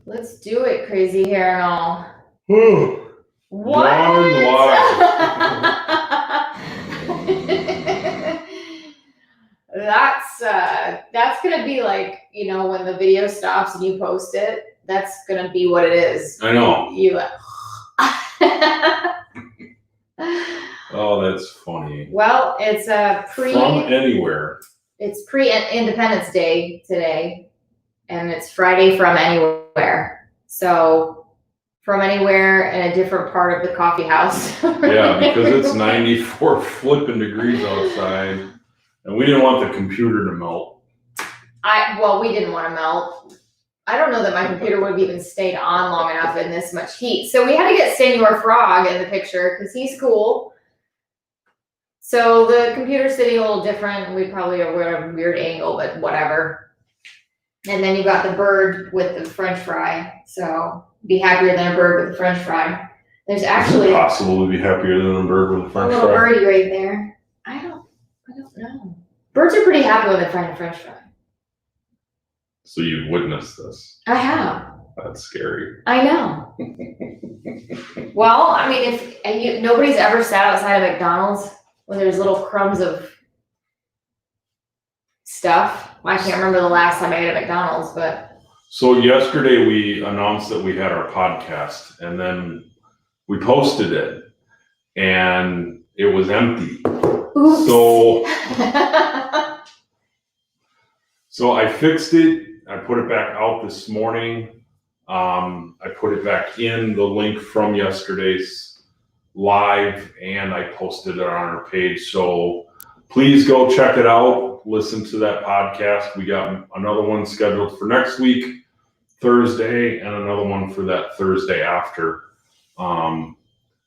Let's do it, crazy hair and all. What? That's gonna be like, when the video stops and you post it, that's gonna be what it is. I know. You. Oh, that's funny. Well, it's From anywhere. It's pre-Independence Day today, and it's Friday from anywhere. So from anywhere in a different part of the coffee house. Yeah, because it's 94 flipping degrees outside, and we didn't want the computer to melt. We didn't want to melt. I don't know that my computer would have even stayed on long enough in this much heat. So we had to get Senor Frog in the picture because he's cool. So the computer's sitting a little different. We probably are at a weird angle, but whatever. And then you got the bird with the French fry. So be happier than a bird with a French fry. There's actually Is it possible to be happier than a bird with a French fry? A little birdie right there. I don't know. Birds are pretty happy when they find a French fry. So you've witnessed this. I have. That's scary. I know. Well, I mean, if nobody's ever sat outside of McDonald's when there's little crumbs of stuff. I can't remember the last time I ate at McDonald's, but. So yesterday we announced that we had our podcast, and then we posted it, and it was empty. Oops. So I fixed it. I put it back out this morning. I put it back in the link from yesterday's live, and I posted it on our page. So please go check it out. Listen to that podcast. We got another one scheduled for next week, Thursday, and another one for that Thursday after.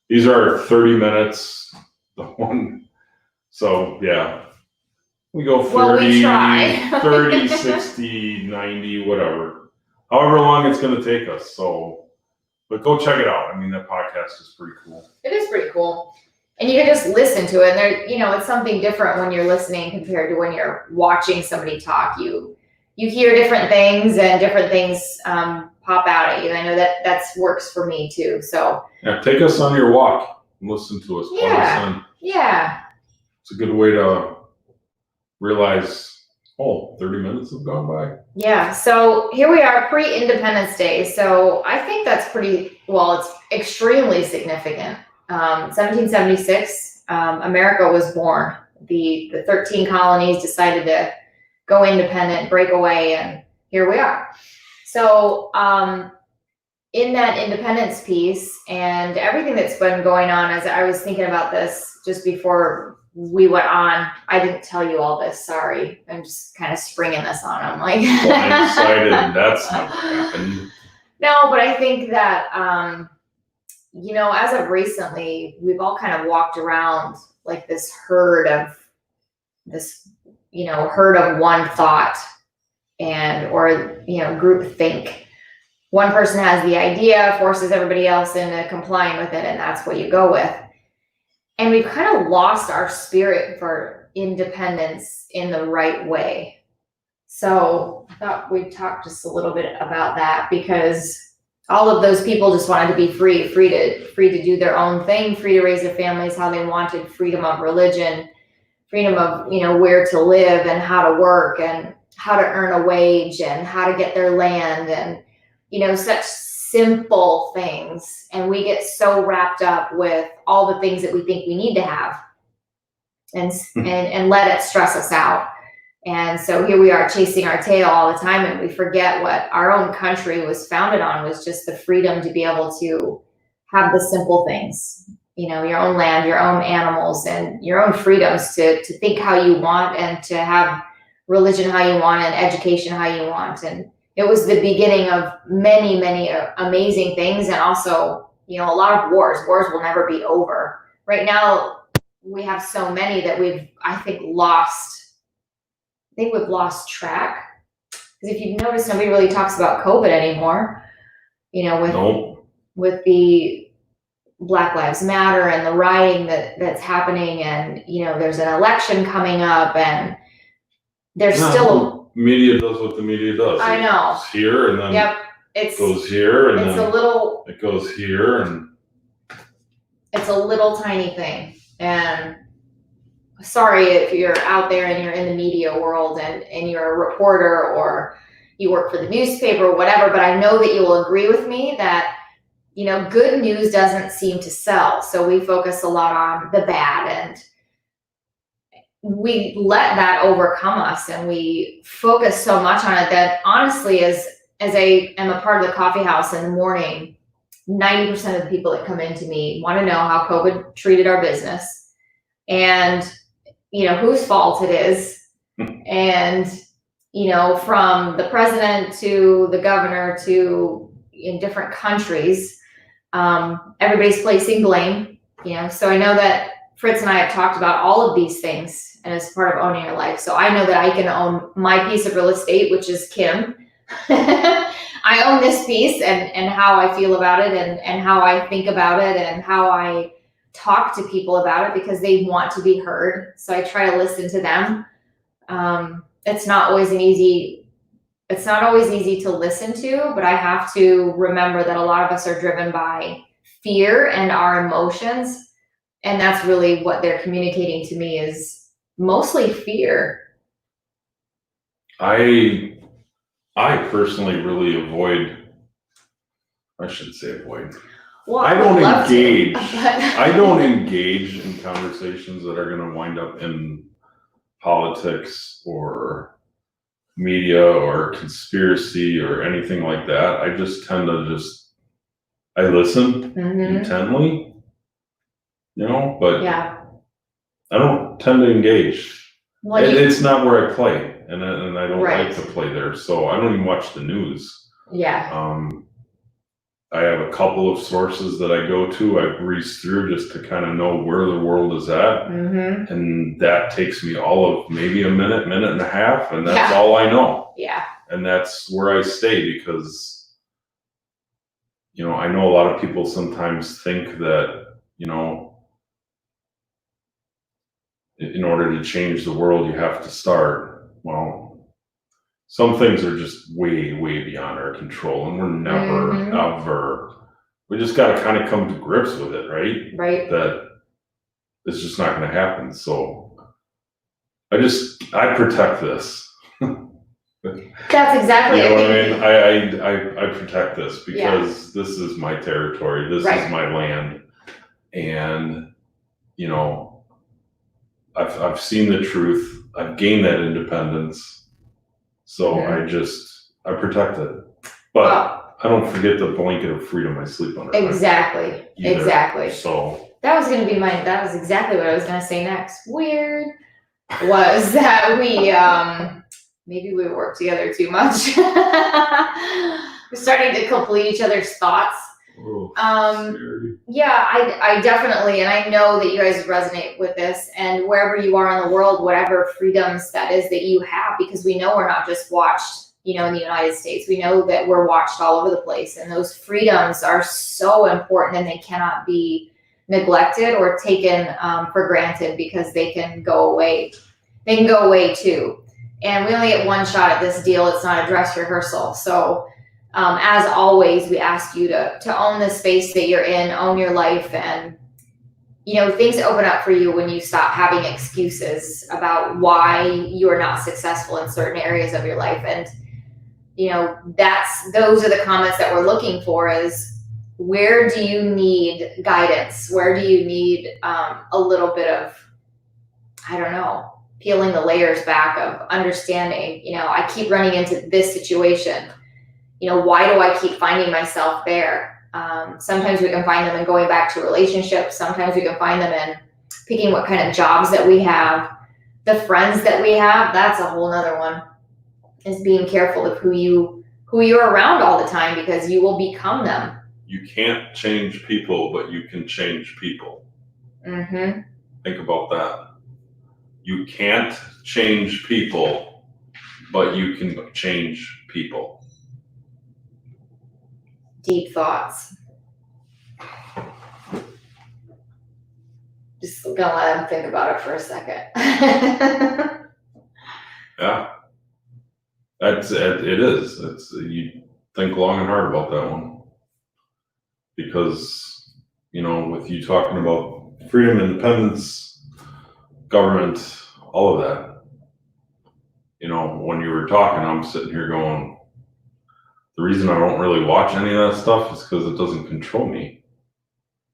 These are 30 minutes. The one. So yeah. We go 30, 30, 60, 90, whatever. However long it's going to take us. So, but go check it out. I mean, that podcast is pretty cool. It is pretty cool. And you can just listen to it. And there, it's something different when you're listening compared to when you're watching somebody talk. You hear different things, and different things pop out at you. I know that works for me too. So yeah, take us on your walk and listen to us. Yeah. It's a good way to realize, 30 minutes have gone by. Yeah, so here we are, pre-Independence Day. So I think that's it's extremely significant. 1776, America was born. The 13 colonies decided to go independent, break away, and here we are. So in that independence piece and everything that's been going on, as I was thinking about this just before we went on, I didn't tell you all this, sorry. I'm just kind of springing this on them. Like, blindsided, that's not what happened. No, but I think that, as of recently, we've all kind of walked around like this herd of one thought or group think. One person has the idea, forces everybody else into complying with it, and that's what you go with. And we've kind of lost our spirit for independence in the right way. So I thought we'd talk just a little bit about that, because all of those people just wanted to be free to do their own thing, free to raise their families how they wanted, freedom of religion, freedom of, where to live and how to work and how to earn a wage and how to get their land and, such simple things. And we get so wrapped up with all the things that we think we need to have and let it stress us out. And so here we are chasing our tail all the time, and we forget what our own country was founded on, was just the freedom to be able to have the simple things, your own land, your own animals, and your own freedoms to think how you want and to have religion how you want and education how you want. And it was the beginning of many, many amazing things, and also, a lot of wars. Wars will never be over. Right now, we have so many that we've lost track. Because if you've noticed, nobody really talks about COVID anymore. With the Black Lives Matter and the rioting that's happening, and there's an election coming up, and there's still media does what the media does. I know. It's here, and then it's goes here and it's a then little it goes here and it's a little tiny thing. And sorry if you're out there and you're in the media world and you're a reporter or you work for the newspaper or whatever, but I know that you will agree with me that, you know, good news doesn't seem to sell. So we focus a lot on the bad, and we let that overcome us, and we focus so much on it that honestly, as I am a part of the coffee house in the morning, 90% of the people that come into me want to know how COVID treated our business and, you know, whose fault it is. And, you know, from the president to the governor to in different countries, everybody's placing blame, you know. So I know that Fritz and I have talked about all of these things and as part of owning your life. So I know that I can own my piece of real estate, which is Kim. I own this piece and how I feel about it and how I think about it and how I talk to people about it, because they want to be heard. So I try to listen to them. It's not always easy to listen to, but I have to remember that a lot of us are driven by fear and our emotions. And that's really what they're communicating to me, is mostly fear. I personally really I should say avoid. Well, I don't would love to, engage. but- I don't engage in conversations that are going to wind up in politics or media or conspiracy or anything like that. I just tend to I listen Mhm. intently, you know, but Yeah. I don't tend to engage. Well, It's not where I play, and I don't Right. like to play there, so I don't even watch the news. yeah. I have a couple of sources that I go to. I breeze through just to kind of know where the world is at, Mm-hmm. and that takes me all of maybe a minute and a half, and that's Yeah. all I know. Yeah. And that's where I stay, because, you know, I know a lot of people sometimes think that, you know, in order to change the world, you have to start. Well, some things are just way, way beyond our control, and we're never, Mhm. ever. We just got to kind of come to grips with it, right? Right. That it's just not going to happen. So I protect this. That's exactly You know what it. I mean? I protect this Yeah. because this is my territory. This Right. is my land, and you know, I've seen the truth. I've gained that independence. So Mhm. I protect it, but Well, I don't forget the blanket of freedom I sleep under. exactly. either. Exactly. So That was exactly what I was gonna say next. Weird. Was that maybe we work together too much. We're starting to complete each other's thoughts. scary. Yeah, I definitely, and I know that you guys resonate with this, and wherever you are in the world, whatever freedoms that is that you have, because we know we're not just watched, you know, in the United States. We know that we're watched all over the place, and those freedoms are so important, and they cannot be neglected or taken for granted, because they can go away. They can go away too. And we only get one shot at this deal. It's not a dress rehearsal. So as always, we ask you to own the space that you're in, own your life, and you know, things open up for you when you stop having excuses about why you're not successful in certain areas of your life. And you know, those are the comments that we're looking for, is where do you need guidance? Where do you need a little bit of, I don't know, peeling the layers back of understanding, you know, I keep running into this situation. You know, why do I keep finding myself there? Sometimes we can find them in going back to relationships. Sometimes we can find them in picking what kind of jobs that we have, the friends that we have. That's a whole nother one, is being careful of who you're around all the time, because you will become them. You can't change people, but you can change people. Mm-hmm. Think about that. You can't change people, but you can change people. Deep thoughts. Just gonna let them think about it for a second. Yeah, it is. It's think long and hard about that one. Because, with you talking about freedom, independence, government, all of that, when you were talking, I'm sitting here going, the reason I don't really watch any of that stuff is because it doesn't control me.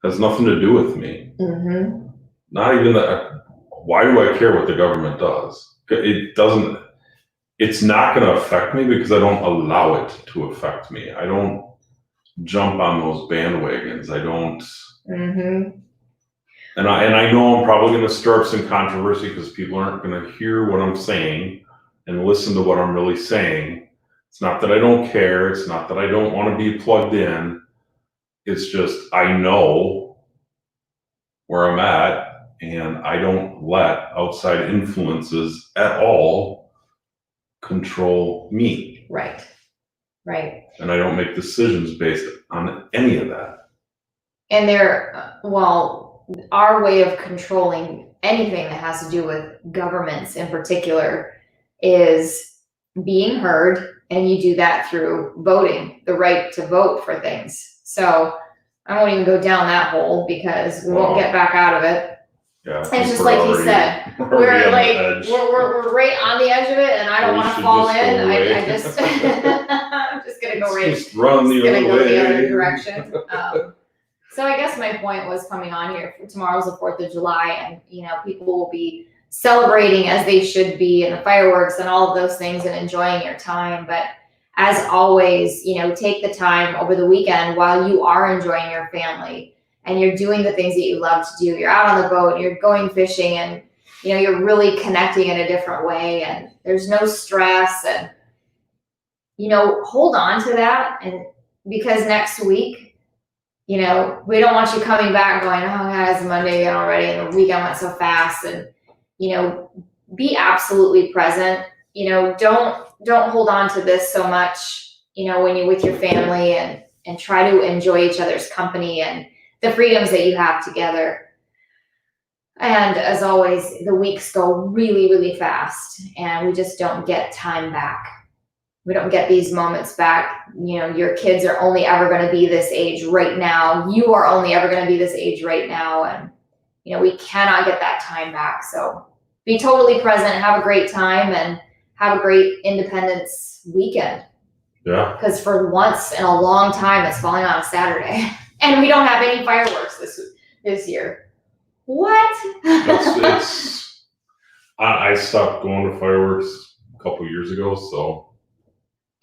It has nothing to do with me. Mm-hmm. Not even that. Why do I care what the government does? It doesn't. It's not going to affect me because I don't allow it to affect me. I don't jump on those bandwagons. I don't. Mm-hmm. And I know I'm probably going to stir up some controversy because people aren't going to hear what I'm saying and listen to what I'm really saying. It's not that I don't care. It's not that I don't want to be plugged in. It's just I know where I'm at, and I don't let outside influences at all control me. Right. Right. And I don't make decisions based on any of that. And our way of controlling anything that has to do with governments in particular is being heard, and you do that through voting, the right to vote for things. So I won't even go down that hole because we won't get back out of it. Yeah, It's just like he said, we're right on the edge of it, and I don't want to fall in. I just, I'm just gonna go right. Just run the other way. The other direction. So I guess my point was coming on here. Tomorrow's the 4th of July, and people will be celebrating as they should be, and the fireworks and all of those things, and enjoying your time. But as always, take the time over the weekend while you are enjoying your family and you're doing the things that you love to do. You're out on the boat, you're going fishing, and you're really connecting in a different way, and there's no stress, and hold on to that. And because next week, we don't want you coming back going, oh God, it's Monday again already, and the weekend went so fast. And be absolutely present. Don't hold on to this so much, when you're with your family, and try to enjoy each other's company and the freedoms that you have together. And as always, the weeks go really, really fast, and we just don't get time back. We don't get these moments back. Your kids are only ever going to be this age right now. You are only ever going to be this age right now. And, we cannot get that time back. So be totally present, have a great time, and have a great Independence weekend. Yeah. Because for once in a long time, it's falling on a Saturday. And we don't have any fireworks this year. What? I stopped going to fireworks a couple years ago, so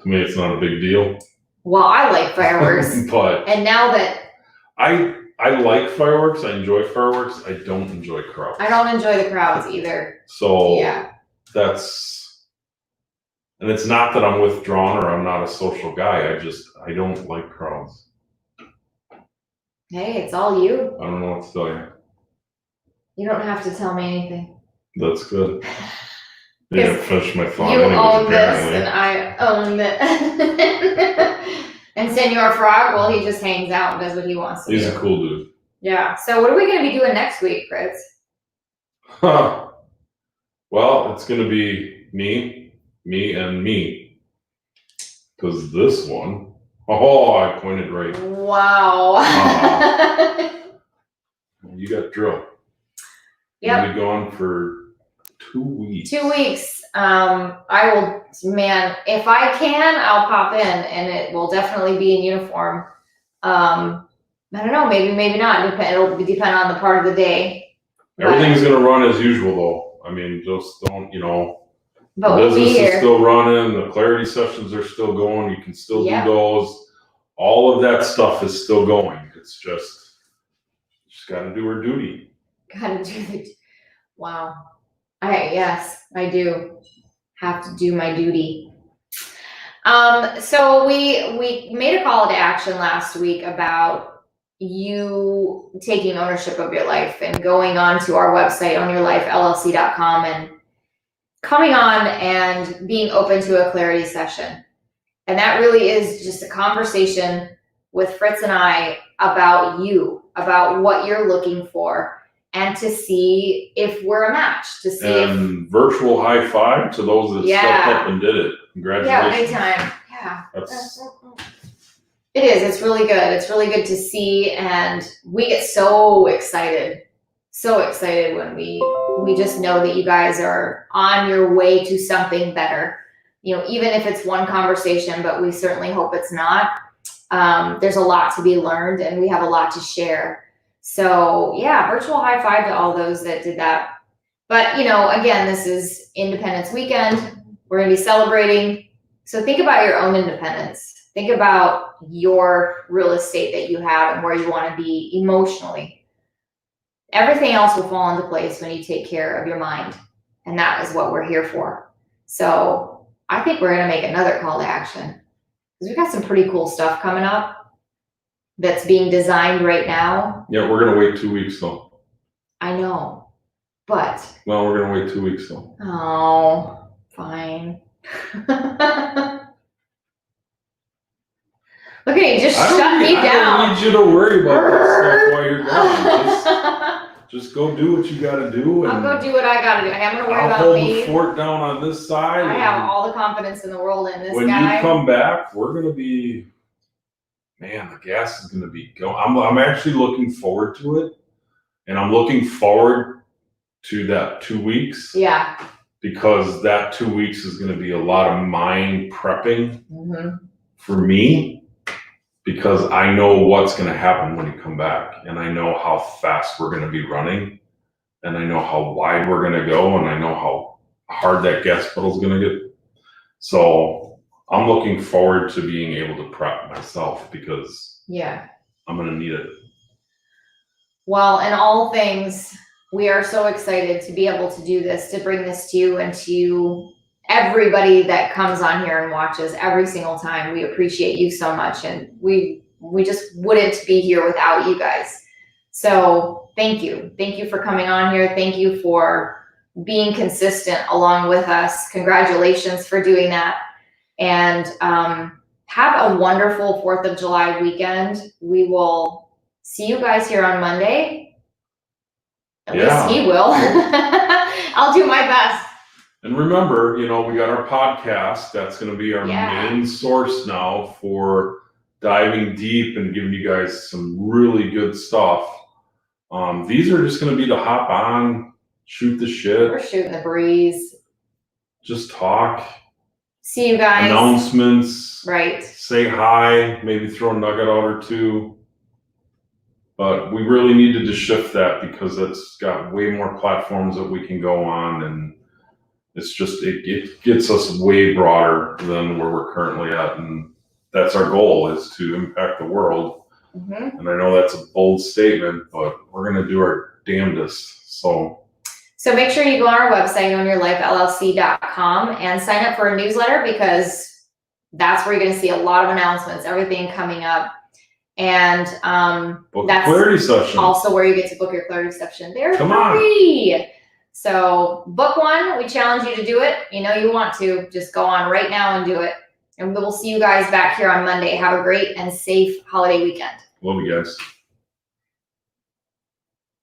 to me, it's not a big deal. Well, I like fireworks. And now that I like fireworks, I enjoy fireworks, I don't enjoy crowds. I don't enjoy the crowds either. So yeah. And it's not that I'm withdrawn or I'm not a social guy, I don't like crowds. Hey, it's all you. I don't know what to tell you. You don't have to tell me anything. That's good. I didn't finish my thought. You own this and I own that. And Senor Frog, well, he just hangs out and does what he wants to do. He's a cool dude. Yeah. So what are we going to be doing next week, Fritz? Well, it's going to be me, and me. Because this one, I pointed right. Wow. You got drilled. Yep. You'll be gone for 2 weeks. 2 weeks. I will, if I can, I'll pop in, and it will definitely be in uniform. I don't know, maybe not. It'll depend on the part of the day. Everything's going to run as usual, though. I mean, just don't, but the we'll business be here. is still running. The clarity sessions are still going. You can still do those. All of that stuff is still going. It's just got to do her duty. Gotta do it. Wow. Yes, I do have to do my duty. So we made a call to action last week about you taking ownership of your life and going on to our website, ownyourlifellc.com, and coming on and being open to a clarity session. And that really is just a conversation with Fritz and I about you, about what you're looking for, and to see if we're a match, to see virtual high five to those that stepped up and did it. Congratulations. Yeah, big time. Yeah. That's, It is. It's really good. It's really good to see, and we get so excited when we just know that you guys are on your way to something better. You know, even if it's one conversation, but we certainly hope it's not. There's a lot to be learned, and we have a lot to share. So yeah, virtual high five to all those that did that. But you know, again, this is Independence Weekend. We're gonna be celebrating. So think about your own independence. Think about your real estate that you have and where you want to be emotionally. Everything else will fall into place when you take care of your mind. And that is what we're here for. So I think we're going to make another call to action, because we've got some pretty cool stuff coming up that's being designed right now. yeah, we're gonna wait 2 weeks though. I know, but. Well, we're gonna wait 2 weeks though. Oh, fine. Look at you, just shut me down. I don't need you to worry about that stuff while you're gone. Just go do what you gotta do. And I'll go do what I gotta do. I'm gonna worry I'll about hold me. the fort down on this side. I and have all the confidence in the world in this when guy. you come back, we're gonna be, man, the gas is gonna be going. I'm actually looking forward to it. And I'm looking forward to that 2 weeks. Yeah. Because that 2 weeks is gonna be a lot of mind prepping Mm-hmm. for me. Because I know what's going to happen when you come back, and I know how fast we're going to be running, and I know how wide we're going to go, and I know how hard that gas pedal is going to get. So I'm looking forward to being able to prep myself, because Yeah. I'm going to need it. Well, in all things, we are so excited to be able to do this, to bring this to you and to everybody that comes on here and watches every single time. We appreciate you so much, and we just wouldn't be here without you guys. So thank you for coming on here. Thank you for being consistent along with us. Congratulations for doing that, and have a wonderful 4th of July weekend. We will see you guys here on Monday. At least he will. I'll do my best. And remember, you know, we got our podcast. That's going to be our main source now for diving deep and giving you guys some really good stuff. These are just going to be the hop on, shoot the shit. We're shooting the breeze. Just talk. See you guys. Announcements. Right. Say hi. Maybe throw a nugget out or two. But we really needed to shift that, because it's got way more platforms that we can go on, and it's just, it gets us way broader than where we're currently at. And that's our goal, is to impact the world. Mm-hmm. And I know that's a bold statement, but we're going to do our damnedest. So make sure you go on our website, ownyourlifellc.com, and sign up for a newsletter, because that's where you're going to see a lot of announcements, everything coming up. And book that's clarity session. Also where you get to book your clarity session. They're Come free. On. So book one. We challenge you to do it. You know you want to. Just go on right now and do it. And we will see you guys back here on Monday. Have a great and safe holiday weekend. Love you guys.